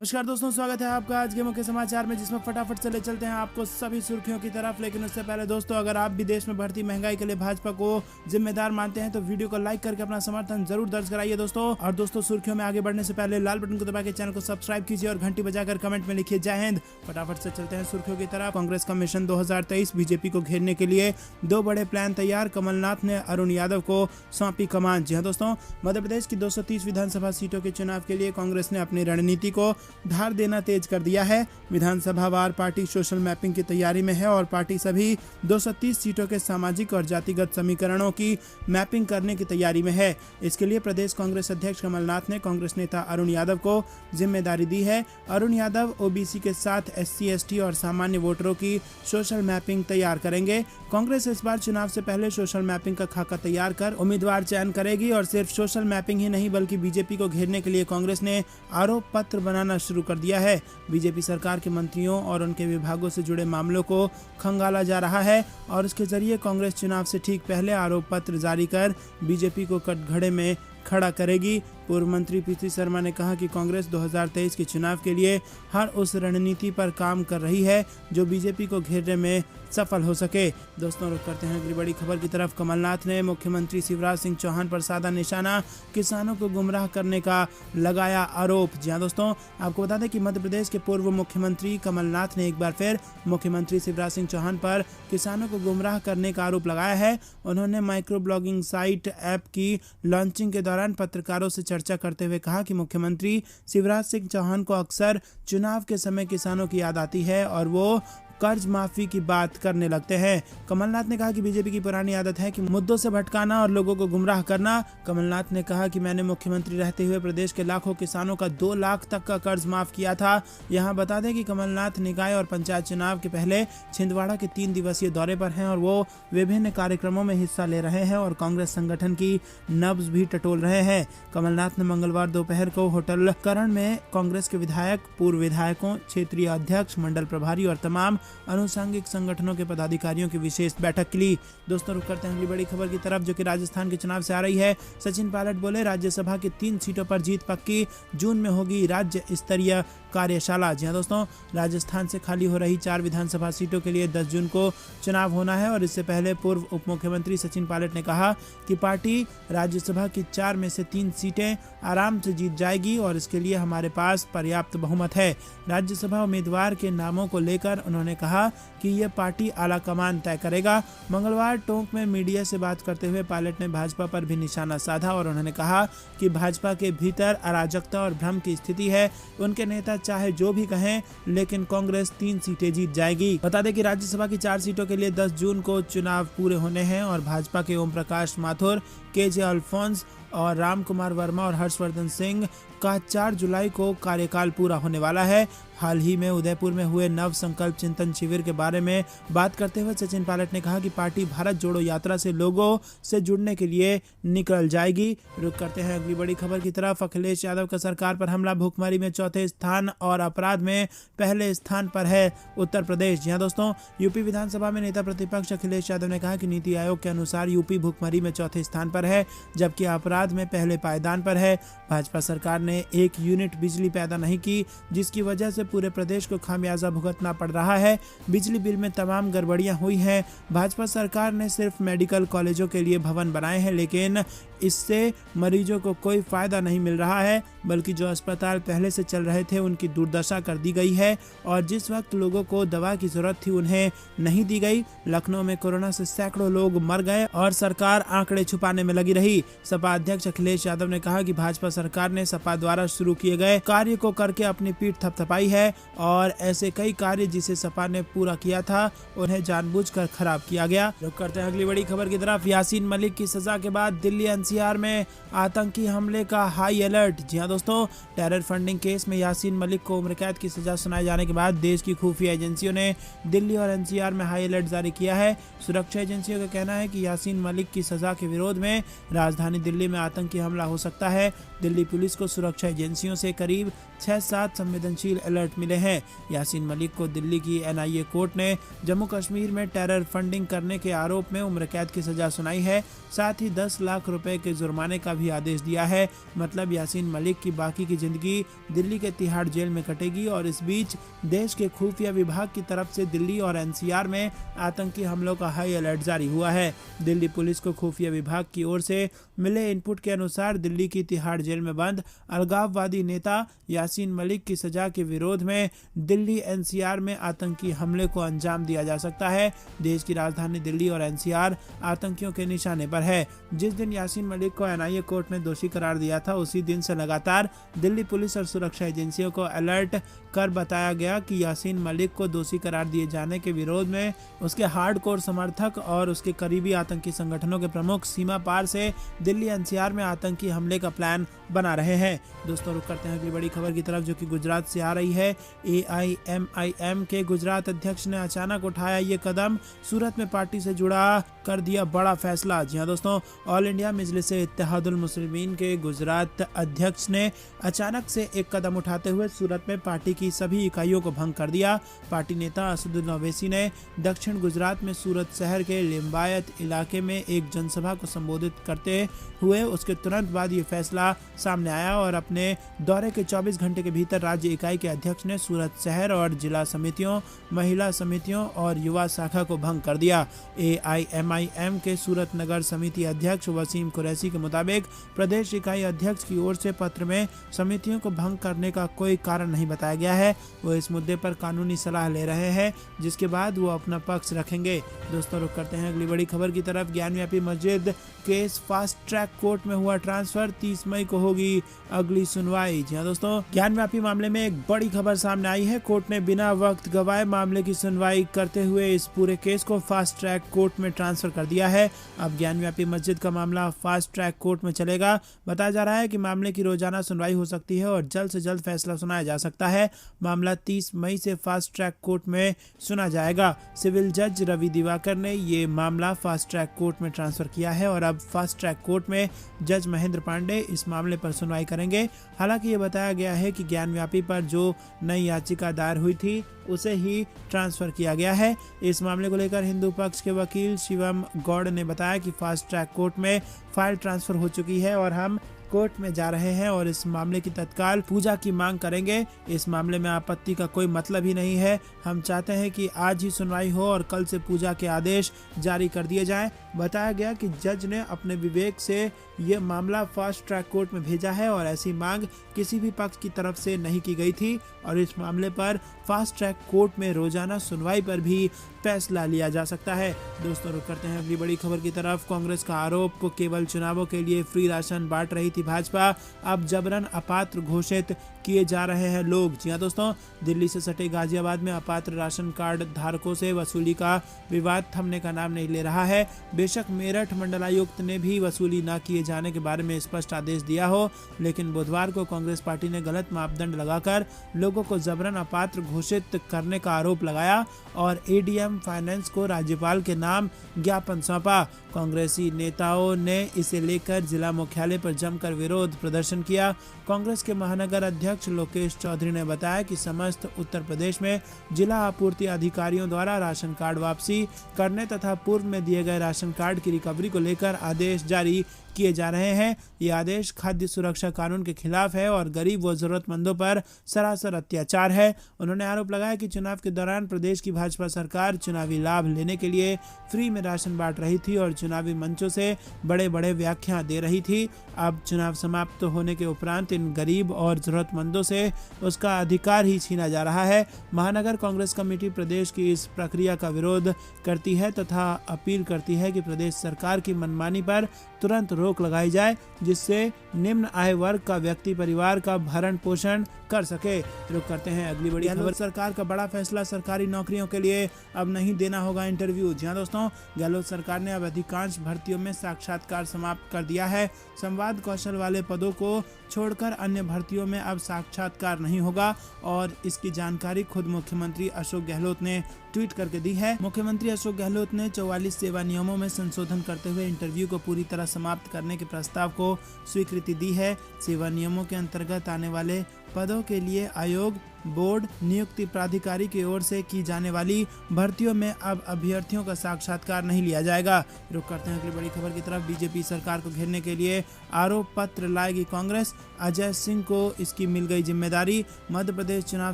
नमस्कार दोस्तों, स्वागत है आपका आज के मुख्य समाचार में, जिसमें फटाफट से ले चलते हैं आपको सभी सुर्खियों की तरफ। लेकिन उससे पहले दोस्तों, अगर आप भी देश में बढ़ती महंगाई के लिए भाजपा को जिम्मेदार मानते हैं तो वीडियो को लाइक करके अपना समर्थन जरूर दर्ज कराइए दोस्तों। और दोस्तों, सुर्खियों में आगे बढ़ने से पहले लाल बटन को दबा के चैनल को सब्सक्राइब कीजिए और घंटी बजाकर कमेंट में लिखिए जय हिंद। फटाफट से चलते हैं सुर्खियों की तरफ। कांग्रेस का मिशन 2023 बीजेपी को घेरने के लिए 2 बड़े प्लान तैयार। कमलनाथ ने अरुण यादव को सौंपी कमान। जी हाँ दोस्तों, मध्य प्रदेश की 230 विधानसभा सीटों के चुनाव के लिए कांग्रेस ने अपनी रणनीति को धार देना तेज कर दिया है। विधानसभा वार पार्टी सोशल मैपिंग की तैयारी में है और पार्टी सभी 230 सीटों के सामाजिक और जातिगत समीकरणों की मैपिंग करने की तैयारी में है। इसके लिए प्रदेश कांग्रेस अध्यक्ष कमलनाथ ने कांग्रेस नेता अरुण यादव को जिम्मेदारी दी है। अरुण यादव ओबीसी के साथ एससी, एसटी और सामान्य वोटरों की सोशल मैपिंग तैयार करेंगे। कांग्रेस इस बार चुनाव से पहले सोशल मैपिंग का खाका तैयार कर उम्मीदवार चयन करेगी। और सिर्फ सोशल मैपिंग ही नहीं बल्कि बीजेपी को घेरने के लिए कांग्रेस ने आरोप पत्र बनाना शुरू कर दिया है। बीजेपी सरकार के मंत्रियों और उनके विभागों से जुड़े मामलों को खंगाला जा रहा है और इसके जरिए कांग्रेस चुनाव से ठीक पहले आरोप पत्र जारी कर बीजेपी को कटघरे में खड़ा करेगी। पूर्व मंत्री पीसी शर्मा ने कहा कि कांग्रेस 2023 के चुनाव के लिए हर उस रणनीति पर काम कर रही है जो बीजेपी को घेरने में सफल हो सके। दोस्तों, रुक करते हैं अगली बड़ी खबर की तरफ। कमलनाथ ने मुख्यमंत्री शिवराज सिंह चौहान पर साधा निशाना, किसानों को गुमराह करने का लगाया आरोप। जी हाँ दोस्तों, आपको बता दें कि मध्य प्रदेश के पूर्व मुख्यमंत्री कमलनाथ ने एक बार फिर मुख्यमंत्री शिवराज सिंह चौहान पर किसानों को गुमराह करने का आरोप लगाया है। उन्होंने माइक्रो ब्लॉगिंग साइट ऐप की लॉन्चिंग के दौरान पत्रकारों से चर्चा करते हुए कहा कि मुख्यमंत्री शिवराज सिंह चौहान को अक्सर चुनाव के समय किसानों की याद आती है और वो कर्ज माफी की बात करने लगते हैं। कमलनाथ ने कहा कि बीजेपी की पुरानी आदत है कि मुद्दों से भटकाना और लोगों को गुमराह करना। कमलनाथ ने कहा कि मैंने मुख्यमंत्री रहते हुए प्रदेश के लाखों किसानों का 2 लाख तक का कर्ज माफ किया था। यहां बता दें कि कमलनाथ निकाय और पंचायत चुनाव के पहले छिंदवाड़ा के 3 दिवसीय दौरे पर हैं और वो विभिन्न कार्यक्रमों में हिस्सा ले रहे हैं और कांग्रेस संगठन की नब्ज भी टटोल रहे हैं। कमलनाथ ने मंगलवार दोपहर को होटल करण में कांग्रेस के विधायक, पूर्व विधायकों, क्षेत्रीय अध्यक्ष, मंडल प्रभारी और तमाम अनुषंगिक संगठनों के पदाधिकारियों की विशेष बैठक ली। दोस्तों, रुक करते हैं अगली बड़ी खबर की तरफ, जो कि राजस्थान के चुनाव से आ रही है। सचिन पायलट बोले, राज्यसभा की 3 सीटों पर जीत पक्की, जून में होगी राज्य स्तरीय कार्यशाला। जी हाँ दोस्तों, राजस्थान से खाली हो रही 4 विधानसभा सीटों के लिए 10 जून को चुनाव होना है और इससे पहले पूर्व उप मुख्यमंत्री सचिन पायलट ने कहा कि पार्टी राज्यसभा की 4 में से 3 सीटें आराम से जीत जाएगी और इसके लिए हमारे पास पर्याप्त बहुमत है। राज्यसभा उम्मीदवार के नामों को लेकर उन्होंने कहा कि यह पार्टी आला कमान तय करेगा। मंगलवार टोंक में मीडिया से बात करते हुए पायलट ने भाजपा पर भी निशाना साधा और उन्होंने कहा कि भाजपा के भीतर अराजकता और भ्रम की स्थिति है। उनके नेता चाहे जो भी कहें, लेकिन कांग्रेस 3 सीटें जीत जाएगी। बता दें कि राज्यसभा की 4 सीटों के लिए 10 जून को चुनाव पूरे होने हैं और भाजपा के ओम प्रकाश माथुर, केजे अल्फोंस और राम कुमार वर्मा और हर्षवर्धन सिंह का 4 जुलाई को कार्यकाल पूरा होने वाला है। हाल ही में उदयपुर में हुए नव संकल्प चिंतन शिविर के बारे में बात करते हुए सचिन पायलट ने कहा कि पार्टी भारत जोड़ो यात्रा से लोगों से जुड़ने के लिए निकल जाएगी। रुक करते हैं अगली बड़ी खबर की तरफ। अखिलेश यादव का सरकार पर हमला, भुखमरी में 4थे स्थान और अपराध में पहले स्थान पर है उत्तर प्रदेश। जी हाँ दोस्तों, यूपी विधानसभा में नेता प्रतिपक्ष अखिलेश यादव ने कहा कि नीति आयोग के अनुसार यूपी भुखमरी में 4थे स्थान पर है जबकि अपराध में पहले पायदान पर है। भाजपा सरकार ने 1 यूनिट बिजली पैदा नहीं की, जिसकी वजह से पूरे प्रदेश को खामियाजा भुगतना पड़ रहा है। बिजली बिल में तमाम गड़बड़ियां हुई हैं। भाजपा सरकार ने सिर्फ मेडिकल कॉलेजों के लिए भवन बनाए हैं, लेकिन इससे मरीजों को कोई फायदा नहीं मिल रहा है, बल्कि जो अस्पताल पहले से चल रहे थे उनकी दुर्दशा कर दी गई है और जिस वक्त लोगों को दवा की जरूरत थी उन्हें नहीं दी गई। लखनऊ में कोरोना से सैकड़ों लोग मर गए और सरकार आंकड़े छुपाने में लगी रही। सपा अध्यक्ष अखिलेश यादव ने कहा कि भाजपा सरकार ने सपा द्वारा शुरू किए गए कार्य को करके अपनी पीठ थपथपाई है और ऐसे कई कार्य जिसे सपा ने पूरा किया था उन्हें जानबूझकर खराब किया गया। रुक करते हैं अगली बड़ी खबर की तरफ। यासीन मलिक की सजा के बाद दिल्ली एनसीआर में आतंकी हमले का हाई अलर्ट। जी हाँ दोस्तों, टेरर फंडिंग केस में यासीन मलिक को उम्र कैद की सजा सुनाए जाने के बाद देश की खुफिया एजेंसियों ने दिल्ली और एनसीआर में हाई अलर्ट जारी किया है। सुरक्षा एजेंसियों का कहना है कि यासीन मलिक की सजा के विरोध में राजधानी दिल्ली में आतंकी हमला हो सकता है। दिल्ली पुलिस को सुरक्षा एजेंसियों से करीब 6-7 संवेदनशील अलर्ट मिले हैं। यासीन मलिक को दिल्ली की NIA कोर्ट ने जम्मू कश्मीर में टेरर फंडिंग करने के आरोप में उम्र कैद की सजा सुनाई है। साथ ही 10 लाख रुपए के जुर्माने का भी आदेश दिया है। मतलब यासीन मलिक की बाकी की जिंदगी दिल्ली के तिहाड़ जेल में कटेगी। और इस बीच देश के खुफिया विभाग की तरफ से दिल्ली और NCR में आतंकी हमलों का हाई अलर्ट जारी हुआ है। दिल्ली पुलिस को खुफिया विभाग की ओर से मिले इनपुट के अनुसार दिल्ली की तिहाड़ जेल में बंद अलगाववादी नेता यासीन मलिक की सजा के विरोध में दिल्ली NCR में आतंकी हमले को अंजाम दिया जा सकता है। देश की राजधानी दिल्ली और NCR आतंकियों के निशाने पर है। जिस दिन यासीन मलिक को NIA कोर्ट ने दोषी करार दिया था, उसी दिन से लगातार दिल्ली पुलिस और सुरक्षा एजेंसियों को अलर्ट कर बताया गया कि यासीन मलिक को दोषी करार दिए जाने के विरोध में उसके हार्डकोर समर्थक और उसके करीबी आतंकी संगठनों के प्रमुख सीमा पार से दिल्ली NCR में आतंकी हमले का प्लान बना रहे हैं। दोस्तों रुक करते हैं अगली बड़ी खबर की तरफ, जो कि गुजरात से आ रही है। AIMIM के गुजरात अध्यक्ष ने अचानक उठाया ये कदम, सूरत में पार्टी से जुड़ा कर दिया बड़ा फैसला। जी हाँ दोस्तों, ऑल इंडिया मजलिस इत्तेहादुल मुस्लिमीन के गुजरात अध्यक्ष ने अचानक से एक कदम उठाते हुए सूरत में पार्टी की सभी इकाइयों को भंग कर दिया। पार्टी नेता असदुद्दीन ओवैसी ने दक्षिण गुजरात में सूरत शहर के लिंबायत इलाके में एक जनसभा को संबोधित करते हुए उसके तुरंत बाद ये फैसला सामने आया और अपने दौरे के 24 घंटे के भीतर राज्य इकाई के अध्यक्ष ने सूरत शहर और जिला समितियों, महिला समितियों और युवा शाखा को भंग कर दिया। AIMIM के सूरत नगर समिति अध्यक्ष वसीम कुरैशी के मुताबिक प्रदेश इकाई अध्यक्ष की ओर से पत्र में समितियों को भंग करने का कोई कारण नहीं बताया गया है। वो इस मुद्दे पर कानूनी सलाह ले रहे हैं, जिसके बाद वो अपना पक्ष रखेंगे। दोस्तों रुक करते हैं अगली बड़ी खबर की तरफ। ज्ञानव्यापी मस्जिद केस फास्ट ट्रैक कोर्ट में हुआ ट्रांसफर, 30 मई को होगी अगली सुनवाई। जी हाँ दोस्तों, ज्ञानव्यापी मामले में एक बड़ी खबर सामने आई है। कोर्ट ने बिना वक्त गवाए मामले की सुनवाई करते हुए इस पूरे केस को फास्ट ट्रैक कोर्ट में ट्रांसफर कर दिया है। अब ज्ञानव्यापी मस्जिद का मामला फास्ट ट्रैक कोर्ट में चलेगा। बताया जा रहा है कि मामले की रोजाना सुनवाई हो सकती है और जल्द से जल्द फैसला सुनाया जा सकता है। मामला 30 मई से फास्ट ट्रैक कोर्ट में सुना जाएगा। सिविल जज रवि दिवाकर ने ये मामला फास्ट ट्रैक कोर्ट में ट्रांसफर किया है और अब फास्ट ट्रैक कोर्ट में जज महेंद्र पांडे इस मामले पर सुनवाई करेंगे। हालांकि ये बताया गया है कि ज्ञानव्यापी पर जो नई याचिका दायर हुई थी उसे ही ट्रांसफर किया गया है। इस मामले को लेकर हिंदू पक्ष के वकील शिवम गौड़ ने बताया कि फास्ट ट्रैक कोर्ट में फाइल ट्रांसफर हो चुकी है और हम कोर्ट में जा रहे हैं और इस मामले की तत्काल पूजा की मांग करेंगे। इस मामले में आपत्ति का कोई मतलब ही नहीं है। हम चाहते हैं कि आज ही सुनवाई हो और कल से पूजा के आदेश जारी कर दिए जाएं। बताया गया कि जज ने अपने विवेक से ये मामला फास्ट ट्रैक कोर्ट में भेजा है और ऐसी मांग किसी भी पक्ष की तरफ से नहीं की गई थी और इस मामले पर फास्ट ट्रैक कोर्ट में रोजाना सुनवाई पर भी फैसला लिया जा सकता है। दोस्तों रुक करते हैं अगली बड़ी खबर की तरफ। कांग्रेस का आरोप को केवल चुनावों के लिए फ्री राशन बांट रही थी भाजपा, अब जबरन अपात्र घोषित किए जा रहे हैं लोग। जी हाँ दोस्तों, दिल्ली से सटे गाजियाबाद में अपात्र राशन कार्ड धारकों से वसूली का विवाद थमने का नाम नहीं ले रहा है। बेशक मेरठ मंडलायुक्त ने भी वसूली न किए जाने के बारे में स्पष्ट आदेश दिया हो, लेकिन बुधवार को कांग्रेस पार्टी ने गलत मापदंड लगाकर लोगों को जबरन अपात्र घोषित करने का आरोप लगाया और ADM फाइनेंस को राज्यपाल के नाम ज्ञापन सौंपा। कांग्रेसी नेताओं ने इसे लेकर जिला मुख्यालय पर जमकर विरोध प्रदर्शन किया। कांग्रेस के महानगर अध्यक्ष लोकेश चौधरी ने बताया कि समस्त उत्तर प्रदेश में जिला आपूर्ति अधिकारियों द्वारा राशन कार्ड वापसी करने तथा पूर्व में दिए गए राशन कार्ड की रिकवरी को लेकर आदेश जारी किए जा रहे हैं। ये आदेश खाद्य सुरक्षा कानून के खिलाफ है और गरीब व जरूरतमंदों पर सरासर अत्याचार है। उन्होंने आरोप लगाया कि चुनाव के दौरान प्रदेश की भाजपा सरकार चुनावी लाभ लेने के लिए फ्री में राशन बांट रही थी और चुनावी मंचों से बड़े बड़े व्याख्या दे रही थी। अब चुनाव समाप्त होने के उपरांत इन गरीब और जरूरतमंदों से उसका अधिकार ही छीना जा रहा है। महानगर कांग्रेस कमेटी प्रदेश की इस प्रक्रिया का विरोध करती है तथा अपील करती है कि प्रदेश सरकार की मनमानी पर तुरंत रोक लगाई जाए, जिससे निम्न आय वर्ग का व्यक्ति परिवार का भरण पोषण कर सके। रुक करते हैं अगली बड़ी खबर। सरकार का बड़ा फैसला, सरकारी नौकरियों के लिए अब नहीं देना होगा इंटरव्यू। जी हाँ दोस्तों, गहलोत सरकार ने अब अधिकांश भर्तियों में साक्षात्कार समाप्त कर दिया है। संवाद कौशल वाले पदों को छोड़कर अन्य भर्तियों में अब साक्षात्कार नहीं होगा और इसकी जानकारी खुद मुख्यमंत्री अशोक गहलोत ने ट्वीट करके दी है। मुख्यमंत्री अशोक गहलोत ने 44 सेवा नियमों में संशोधन करते हुए इंटरव्यू को पूरी तरह समाप्त करने के प्रस्ताव को स्वीकृति दी है। सेवा नियमों के अंतर्गत आने वाले पदों के लिए आयोग बोर्ड नियुक्ति प्राधिकारी की ओर से की जाने वाली भर्तियों में अब अभ्यर्थियों का साक्षात्कार नहीं लिया जाएगा। रुक करते हैं अगली बड़ी खबर की तरफ। बीजेपी सरकार को घेरने के लिए आरोप पत्र लाएगी कांग्रेस, अजय सिंह को इसकी मिल गई जिम्मेदारी। मध्य प्रदेश चुनाव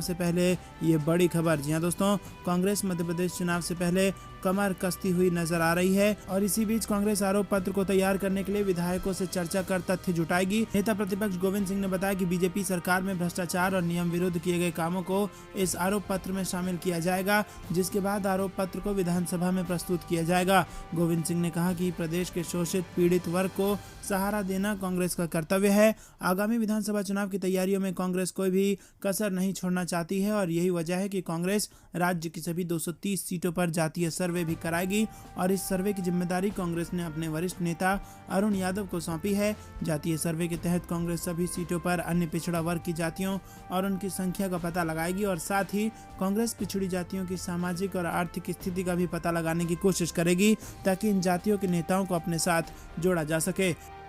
से पहले ये बड़ी खबर। जी हां दोस्तों, कांग्रेस मध्य प्रदेश चुनाव से पहले कमर कसती हुई नजर आ रही है और इसी बीच कांग्रेस आरोप पत्र को तैयार करने के लिए विधायकों से चर्चा कर तथ्य जुटाएगी। नेता प्रतिपक्ष गोविंद सिंह ने बताया कि बीजेपी सरकार में भ्रष्टाचार और नियम विरुद्ध किए गए कामों को इस आरोप पत्र में शामिल किया जाएगा, जिसके बाद आरोप पत्र को विधानसभा में प्रस्तुत किया जाएगा। गोविंद सिंह ने कहा कि प्रदेश के शोषित पीड़ित वर्ग को सहारा देना कांग्रेस का कर्तव्य है। आगामी विधानसभा चुनाव की तैयारियों में कांग्रेस कोई भी कसर नहीं छोड़ना चाहती है और यही वजह है कि कांग्रेस राज्य की सभी 230 सीटों पर जातीय सर्वे भी कराएगी और इस सर्वे की जिम्मेदारी कांग्रेस ने अपने वरिष्ठ नेता अरुण यादव को सौंपी है। जातीय सर्वे के तहत कांग्रेस सभी सीटों पर अन्य पिछड़ा वर्ग की जातियों और उनकी संख्या का पता लगाएगी और साथ ही कांग्रेस पिछड़ी जातियों की सामाजिक और आर्थिक स्थिति का भी पता लगाने की कोशिश करेगी ताकि इन जातियों के नेताओं को अपने साथ जोड़ा जा सके।